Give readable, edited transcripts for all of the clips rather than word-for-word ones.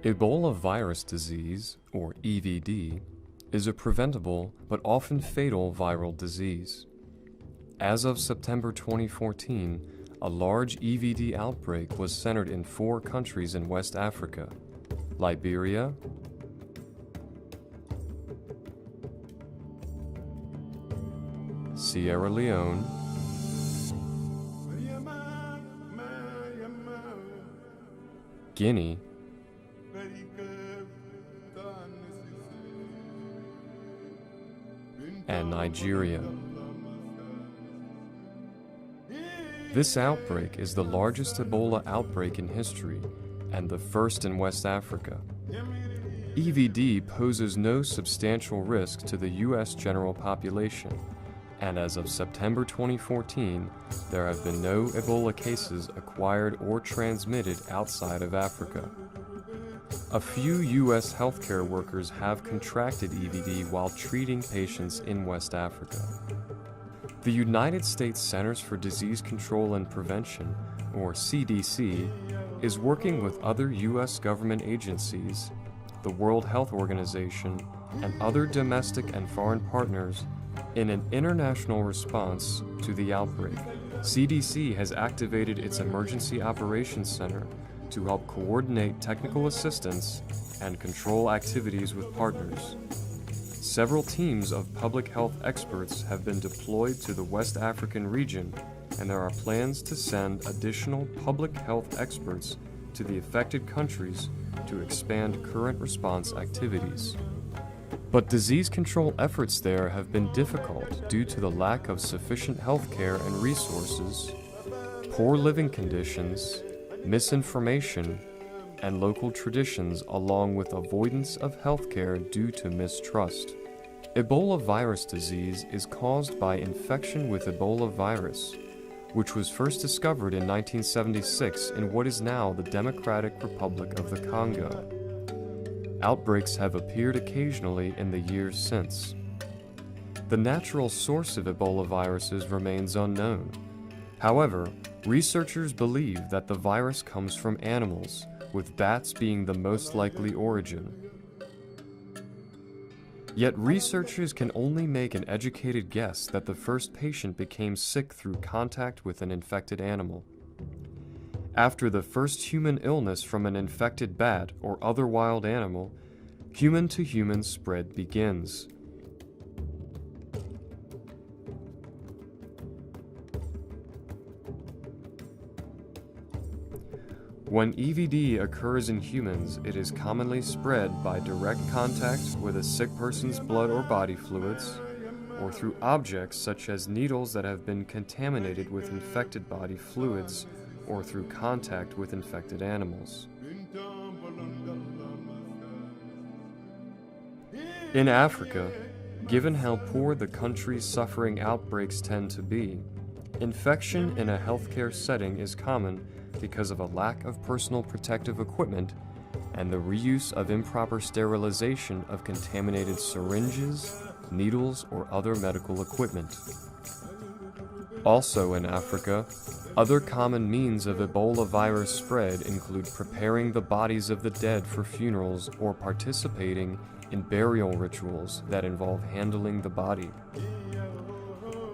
Ebola virus disease, or EVD, is a preventable but often fatal viral disease. As of September 2014, a large EVD outbreak was centered in 4 countries in West Africa: Liberia, Sierra Leone, Guinea, and Nigeria. This outbreak is the largest Ebola outbreak in history and the first in West Africa. EVD poses no substantial risk to the U.S. general population, and as of September 2014, there have been no Ebola cases acquired or transmitted outside of Africa. A few U.S. healthcare workers have contracted EVD while treating patients in West Africa. The United States Centers for Disease Control and Prevention, or CDC, is working with other U.S. government agencies, the World Health Organization, and other domestic and foreign partners in an international response to the outbreak. CDC has activated its Emergency Operations Center to help coordinate technical assistance and control activities with partners. Several teams of public health experts have been deployed to the West African region, and there are plans to send additional public health experts to the affected countries to expand current response activities. But disease control efforts there have been difficult due to the lack of sufficient health care and resources, poor living conditions, misinformation, and local traditions, along with avoidance of healthcare due to mistrust. Ebola virus disease is caused by infection with Ebola virus, which was first discovered in 1976 in what is now the Democratic Republic of the Congo. Outbreaks have appeared occasionally in the years since. The natural source of Ebola viruses remains unknown. However, researchers believe that the virus comes from animals, with bats being the most likely origin. Yet researchers can only make an educated guess that the first patient became sick through contact with an infected animal. After the first human illness from an infected bat or other wild animal, human-to-human spread begins. When EVD occurs in humans, it is commonly spread by direct contact with a sick person's blood or body fluids, or through objects such as needles that have been contaminated with infected body fluids, or through contact with infected animals. In Africa, given how poor the countries suffering outbreaks tend to be, infection in a healthcare setting is common because of a lack of personal protective equipment and the reuse of improper sterilization of contaminated syringes, needles, or other medical equipment. Also in Africa, other common means of Ebola virus spread include preparing the bodies of the dead for funerals or participating in burial rituals that involve handling the body.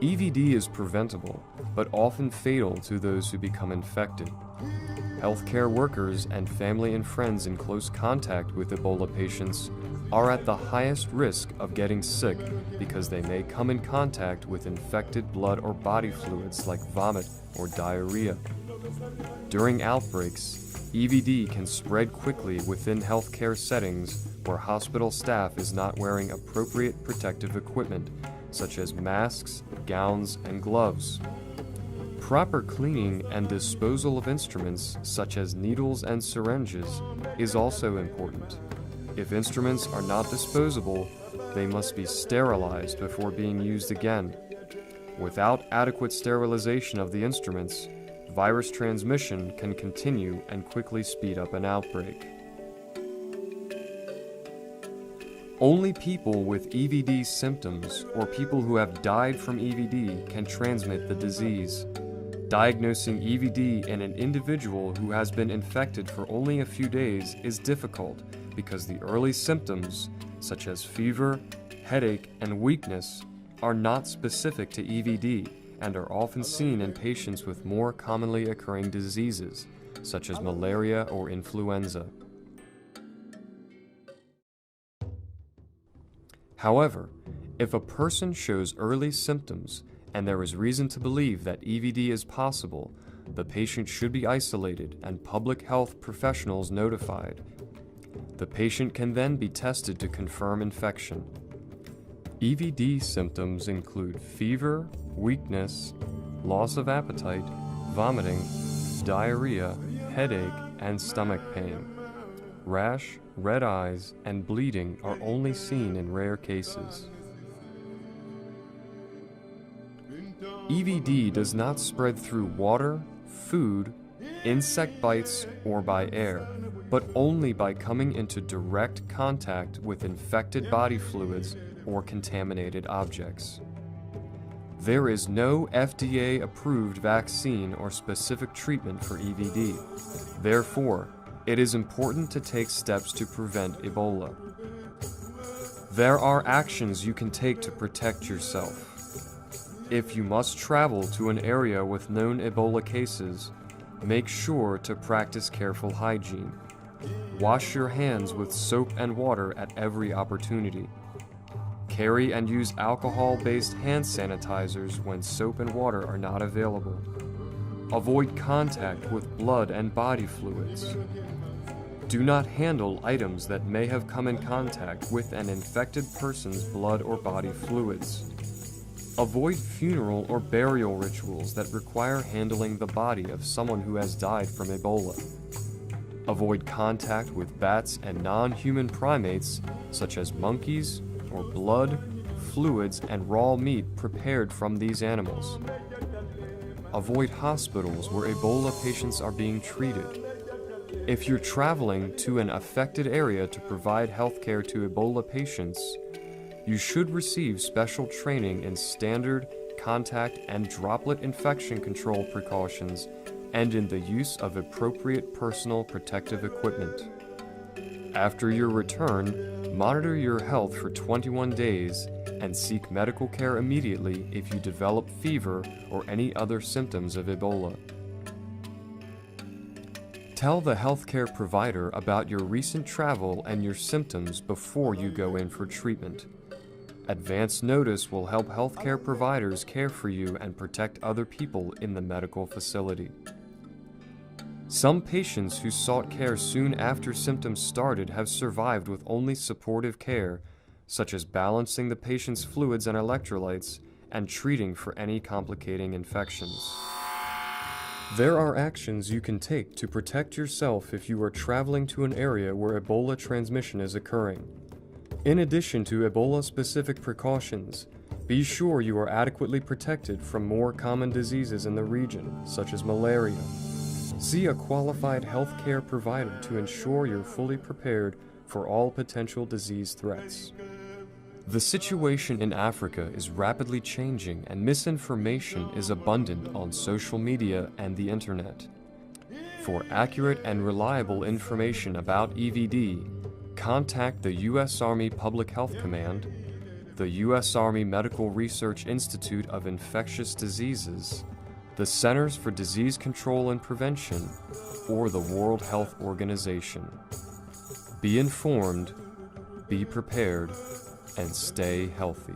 EVD is preventable, but often fatal to those who become infected. Healthcare workers and family and friends in close contact with Ebola patients are at the highest risk of getting sick because they may come in contact with infected blood or body fluids like vomit or diarrhea. During outbreaks, EVD can spread quickly within healthcare settings where hospital staff is not wearing appropriate protective equipment, such as masks, gowns, and gloves. Proper cleaning and disposal of instruments, such as needles and syringes, is also important. If instruments are not disposable, they must be sterilized before being used again. Without adequate sterilization of the instruments, virus transmission can continue and quickly speed up an outbreak. Only people with EVD symptoms or people who have died from EVD can transmit the disease. Diagnosing EVD in an individual who has been infected for only a few days is difficult because the early symptoms, such as fever, headache, and weakness, are not specific to EVD and are often seen in patients with more commonly occurring diseases, such as malaria or influenza. However, if a person shows early symptoms and there is reason to believe that EVD is possible, the patient should be isolated and public health professionals notified. The patient can then be tested to confirm infection. EVD symptoms include fever, weakness, loss of appetite, vomiting, diarrhea, headache, and stomach pain. Rash, red eyes, and bleeding are only seen in rare cases. EVD does not spread through water, food, insect bites, or by air, but only by coming into direct contact with infected body fluids or contaminated objects. There is no FDA-approved vaccine or specific treatment for EVD. Therefore, it is important to take steps to prevent Ebola. There are actions you can take to protect yourself. If you must travel to an area with known Ebola cases, make sure to practice careful hygiene. Wash your hands with soap and water at every opportunity. Carry and use alcohol-based hand sanitizers when soap and water are not available. Avoid contact with blood and body fluids. Do not handle items that may have come in contact with an infected person's blood or body fluids. Avoid funeral or burial rituals that require handling the body of someone who has died from Ebola. Avoid contact with bats and non-human primates such as monkeys or blood, fluids, and raw meat prepared from these animals. Avoid hospitals where Ebola patients are being treated. If you're traveling to an affected area to provide healthcare to Ebola patients, you should receive special training in standard, contact, and droplet infection control precautions and in the use of appropriate personal protective equipment. After your return, monitor your health for 21 days and seek medical care immediately if you develop fever or any other symptoms of Ebola. Tell the healthcare provider about your recent travel and your symptoms before you go in for treatment. Advance notice will help healthcare providers care for you and protect other people in the medical facility. Some patients who sought care soon after symptoms started have survived with only supportive care, such as balancing the patient's fluids and electrolytes and treating for any complicating infections. There are actions you can take to protect yourself if you are traveling to an area where Ebola transmission is occurring. In addition to Ebola-specific precautions, be sure you are adequately protected from more common diseases in the region, such as malaria. See a qualified healthcare provider to ensure you're fully prepared for all potential disease threats. The situation in Africa is rapidly changing and misinformation is abundant on social media and the internet. For accurate and reliable information about EVD, contact the U.S. Army Public Health Command, the U.S. Army Medical Research Institute of Infectious Diseases, the Centers for Disease Control and Prevention, or the World Health Organization. Be informed, be prepared, and stay healthy.